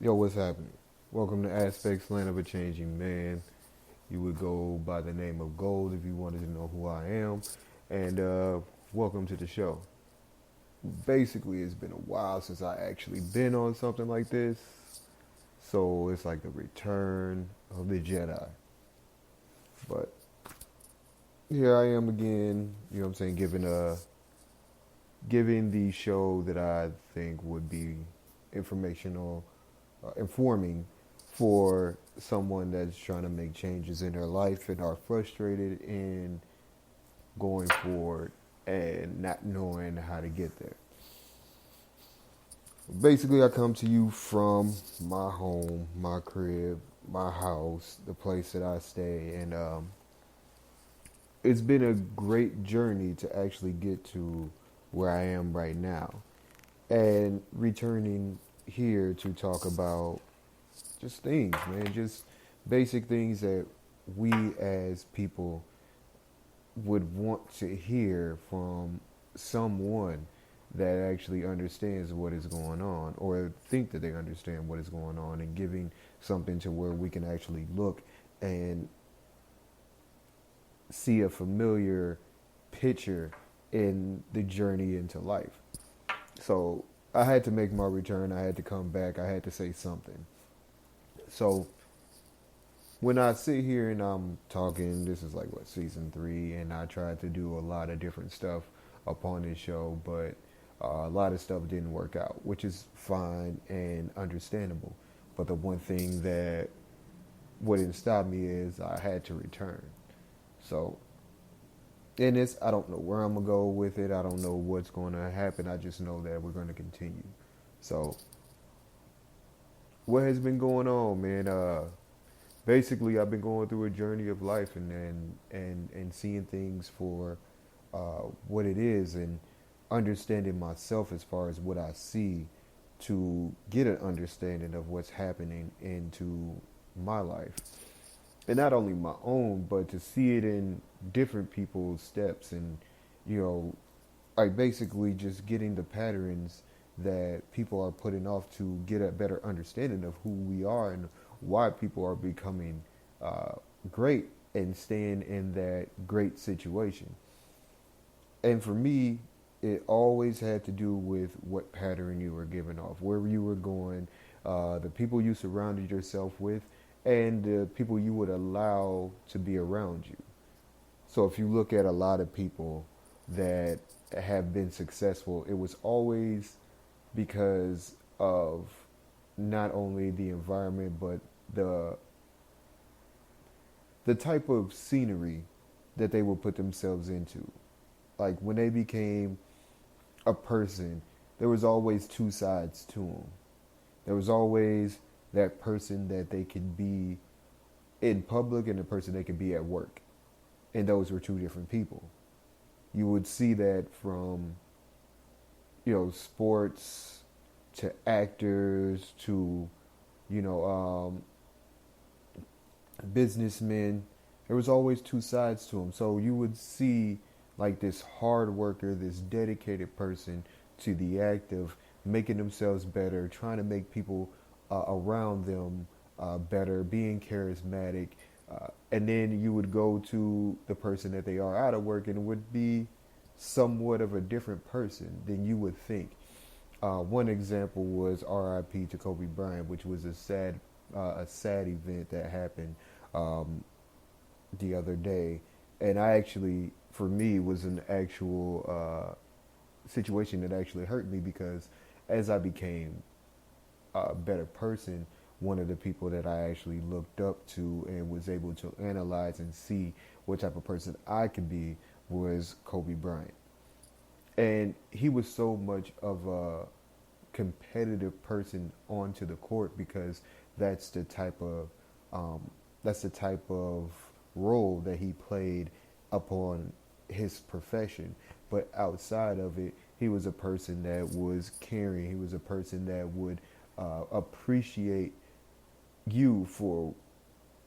Yo, what's happening? Welcome to Aspect Slant of a Changing Man. You would go by the name of Gold if you wanted to know who I am. And welcome to the show. Basically, it's been a while since I actually been on something like this. So it's like the return of the Jedi. But here I am again, you know what I'm saying, giving the show that I think would be informational, informing for someone that's trying to make changes in their life and are frustrated in going forward and not knowing how to get there. Basically, I come to you from my home, my crib, my house, the place that I stay, and it's been a great journey to actually get to where I am right now. And returning here to talk about just things, man, just basic things that we as people would want to hear from someone that actually understands what is going on or think that they understand what is going on, and giving something to where we can actually look and see a familiar picture in the journey into life. So I had to make my return. I had to come back. I had to say something. So when I sit here and I'm talking, this is like what, season 3, and I tried to do a lot of different stuff upon this show, but a lot of stuff didn't work out, which is fine and understandable. But the one thing that wouldn't stop me is I had to return. So in this, I don't know where I'm gonna go with it. I don't know what's going to happen. I just know that we're going to continue. So what has been going on, man? Basically, I've been going through a journey of life, and seeing things for what it is, and understanding myself as far as what I see, to get an understanding of what's happening into my life, and not only my own, but to see it in different people's steps, and you know, like basically just getting the patterns that people are putting off, to get a better understanding of who we are and why people are becoming uh, great and staying in that great situation. And for me, it always had to do with what pattern you were giving off, where you were going, the people you surrounded yourself with, and the people you would allow to be around you. So if you look at a lot of people that have been successful, it was always because of not only the environment, but the the type of scenery that they would put themselves into. Like when they became a person, there was always two sides to them. There was always that person that they could be in public and the person they could be at work. And those were two different people. You would see that from, sports to actors to, you know, businessmen. There was always two sides to them. So you would see like this hard worker, this dedicated person to the act of making themselves better, trying to make people around them better, being charismatic. And then you would go to the person that they are out of work, and it would be somewhat of a different person than you would think. One example was R.I.P. to Kobe Bryant, which was a sad event that happened um, the other day, and I actually, for me, was an actual situation that actually hurt me, because as I became a better person, one of the people that I actually looked up to and was able to analyze and see what type of person I could be was Kobe Bryant. And he was so much of a competitive person onto the court, because that's the type of um, that's the type of role that he played upon his profession. But outside of it, he was a person that was caring. He was a person that would appreciate you for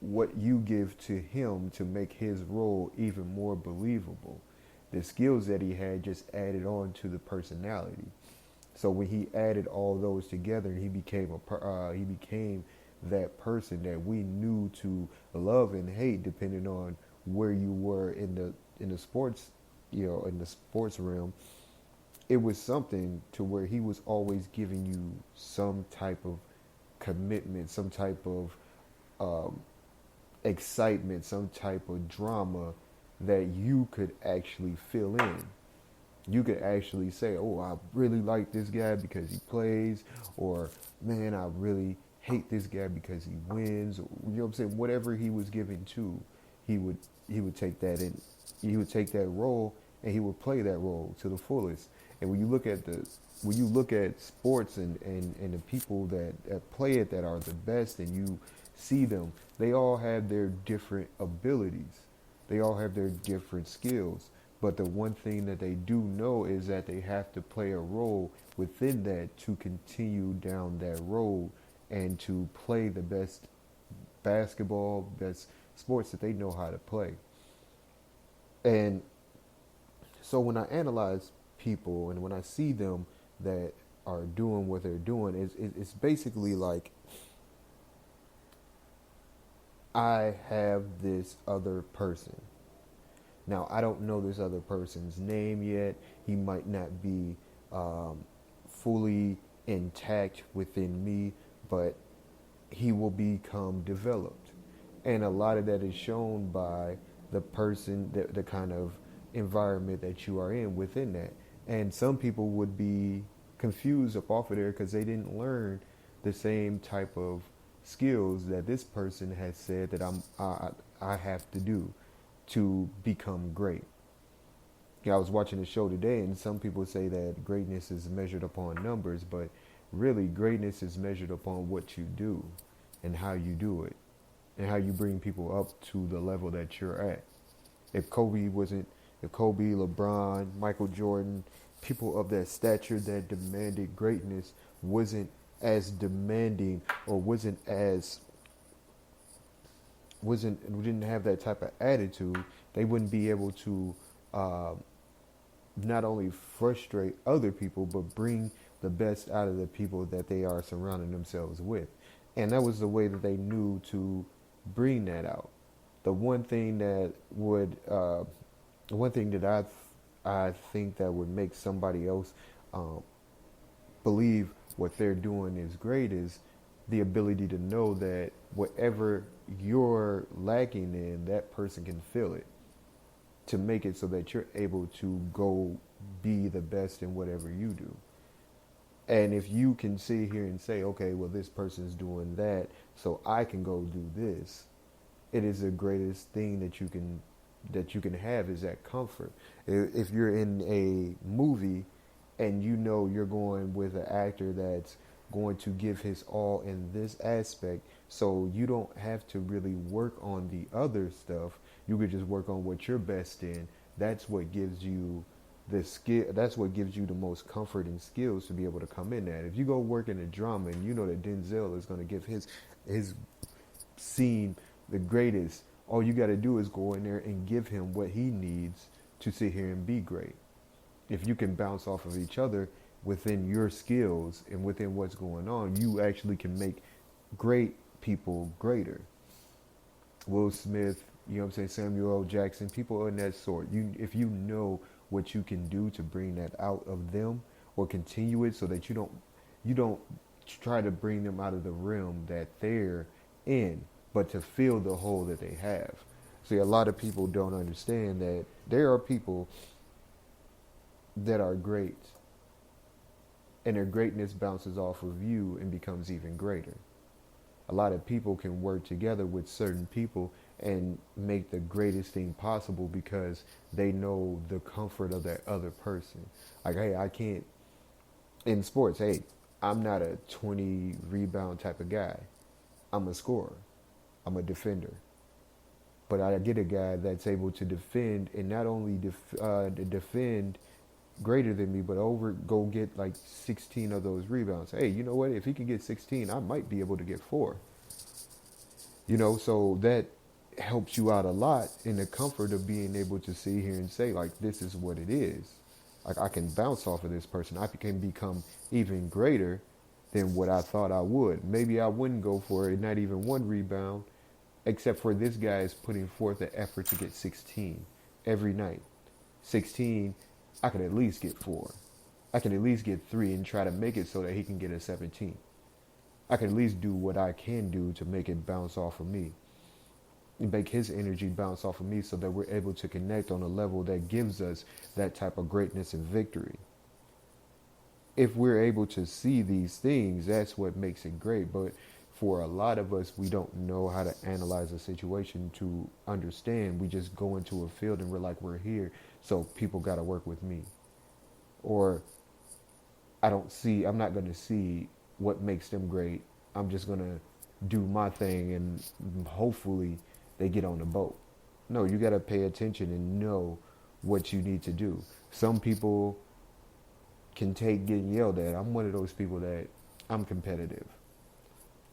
what you give to him to make his role even more believable. The skills that he had just added on to the personality. So when he added all those together, he became he became that person that we knew to love and hate, depending on where you were in the sports, in the sports realm. It was something to where he was always giving you some type of commitment, some type of um, excitement, some type of drama that you could actually fill in. You could actually say, "Oh, I really like this guy because he plays," or "Man, I really hate this guy because he wins." Or, you know what I'm saying? Whatever he was given to, he would he would take that in. He would take that role and he would play that role to the fullest. And when you look at sports and the people that play it that are the best, and you see them, they all have their different abilities. They all have their different skills. But the one thing that they do know is that they have to play a role within that to continue down that road and to play the best basketball, best sports that they know how to play. And so when I analyze people and when I see them that are doing what they're doing, it's basically like I have this other person. Now, I don't know this other person's name yet. He might not be fully intact within me, but he will become developed. And a lot of that is shown by the person, the kind of environment that you are in within that. And some people would be confused up off of there because they didn't learn the same type of skills that this person has said that I have to do to become great. I was watching a show today, and some people say that greatness is measured upon numbers, but really greatness is measured upon what you do and how you do it and how you bring people up to the level that you're at. If Kobe wasn't, if Kobe, LeBron, Michael Jordan, people of that stature that demanded greatness wasn't as demanding or didn't have that type of attitude, they wouldn't be able to uh, not only frustrate other people, but bring the best out of the people that they are surrounding themselves with. And that was the way that they knew to bring that out. The one thing that would, the one thing that I think that would make somebody else um, believe what they're doing is great is the ability to know that whatever you're lacking in, that person can fill it to make it so that you're able to go be the best in whatever you do. And if you can sit here and say, okay, well, this person's doing that, so I can go do this, it is the greatest thing that you can have is that comfort. If you're in a movie and you know you're going with an actor that's going to give his all in this aspect, so you don't have to really work on the other stuff. You could just work on what you're best in. That's what gives you the skill. That's what gives you the most comfort and skills to be able to come in that. If you go work in a drama and you know that Denzel is going to give his scene the greatest, all you got to do is go in there and give him what he needs to sit here and be great. If you can bounce off of each other within your skills and within what's going on, you actually can make great people greater. Will Smith, you know what I'm saying, Samuel L. Jackson, people in that sort. If you know what you can do to bring that out of them or continue it so that you don't try to bring them out of the realm that they're in, but to fill the hole that they have. See, a lot of people don't understand that there are people that are great and their greatness bounces off of you and becomes even greater. A lot of people can work together with certain people and make the greatest thing possible because they know the comfort of that other person. Like, hey, I can't, in sports, hey, I'm not a 20 rebound type of guy. I'm a scorer. I'm a defender. But I get a guy that's able to defend and not only defend greater than me, but go get like 16 of those rebounds. Hey, you know what? If he can get 16, I might be able to get 4. So that helps you out a lot in the comfort of being able to sit here and say, like, this is what it is. Like I can bounce off of this person. I can become even greater than what I thought I would. Maybe I wouldn't go for it, not even one rebound, except for this guy is putting forth the effort to get 16 every night. 16, I could at least get 4. I can at least get 3 and try to make it so that he can get a 17. I can at least do what I can do to make it bounce off of me and make his energy bounce off of me so that we're able to connect on a level that gives us that type of greatness and victory. If we're able to see these things, that's what makes it great. But for a lot of us, we don't know how to analyze a situation to understand. We just go into a field and we're like, we're here, so people got to work with me. Or I'm not going to see what makes them great. I'm just going to do my thing and hopefully they get on the boat. No, you got to pay attention and know what you need to do. Some people can take getting yelled at. I'm one of those people that I'm competitive.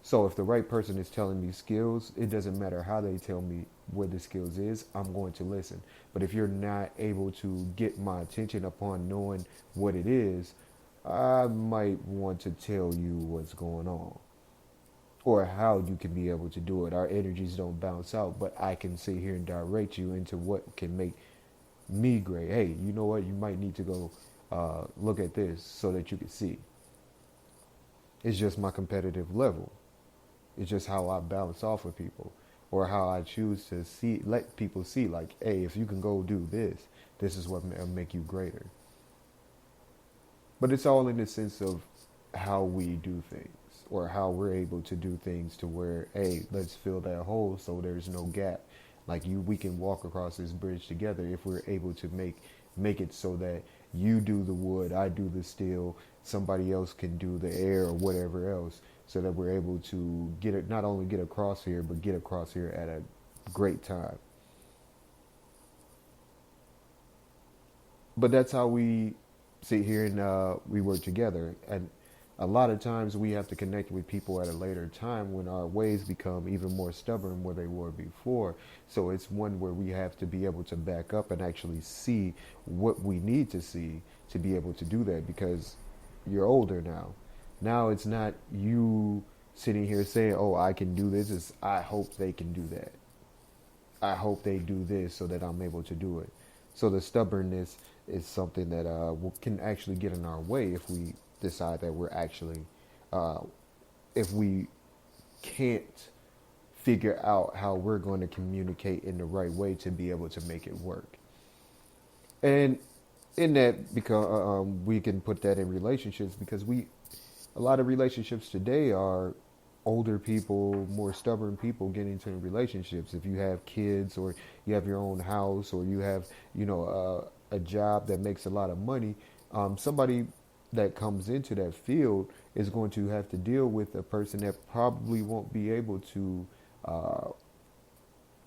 So if the right person is telling me skills, it doesn't matter how they tell me what the skills is, I'm going to listen. But if you're not able to get my attention upon knowing what it is, I might want to tell you what's going on or how you can be able to do it. Our energies don't bounce out, but I can sit here and direct you into what can make me great. Hey, you know what? You might need to go look at this so that you can see. It's just my competitive level. It's just how I bounce off of people or how I choose to let people see like, hey, if you can go do this, this is what will make you greater. But it's all in the sense of how we do things or how we're able to do things to where, hey, let's fill that hole so there's no gap. Like we can walk across this bridge together if we're able to make it so that you do the wood, I do the steel, somebody else can do the air or whatever else, so that we're able to not only get across here, but get across here at a great time. But that's how we sit here and we work together. And a lot of times we have to connect with people at a later time when our ways become even more stubborn where they were before. So it's one where we have to be able to back up and actually see what we need to see to be able to do that, because you're older now. Now it's not you sitting here saying, oh, I can do this. It's I hope they can do that. I hope they do this so that I'm able to do it. So the stubbornness is something that can actually get in our way if we decide that we're actually, if we can't figure out how we're going to communicate in the right way to be able to make it work. And in that, because we can put that in relationships, because a lot of relationships today are older people, more stubborn people getting into relationships. If you have kids or you have your own house or you have, a job that makes a lot of money, somebody that comes into that field is going to have to deal with a person that probably won't be able to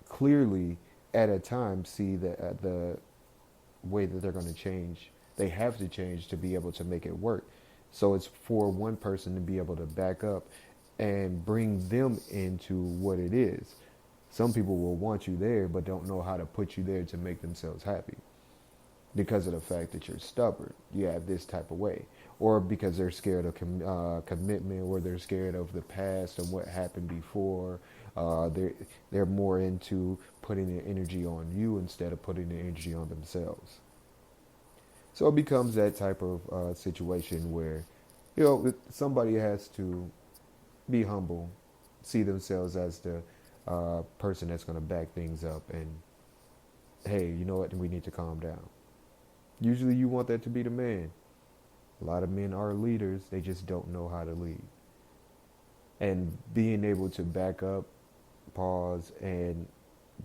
clearly at a time see the way that they're going to change. They have to change to be able to make it work. So it's for one person to be able to back up and bring them into what it is. Some people will want you there, but don't know how to put you there to make themselves happy because of the fact that you're stubborn. You have this type of way, or because they're scared of commitment, or they're scared of the past and what happened before. They're more into putting their energy on you instead of putting their energy on themselves. So it becomes that type of situation where, somebody has to be humble, see themselves as the person that's going to back things up, and hey, you know what? We need to calm down. Usually you want that to be the man. A lot of men are leaders. They just don't know how to lead. And being able to back up, pause, and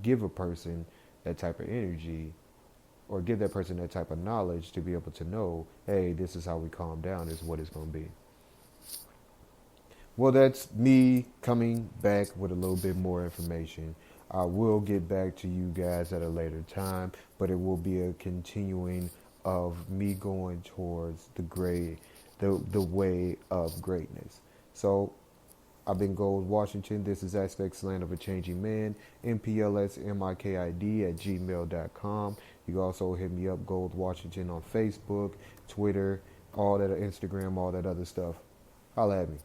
give a person that type of energy, or give that person that type of knowledge to be able to know, hey, this is how we calm down, is what it's going to be. Well, that's me coming back with a little bit more information. I will get back to you guys at a later time, but it will be a continuing of me going towards the way of greatness. So I've been Gold Washington. This is Aspect Slant of a Changing Man. mplsmikid@gmail.com. You can also hit me up, Gold Washington, on Facebook, Twitter, all that, Instagram, all that other stuff. Holla at me.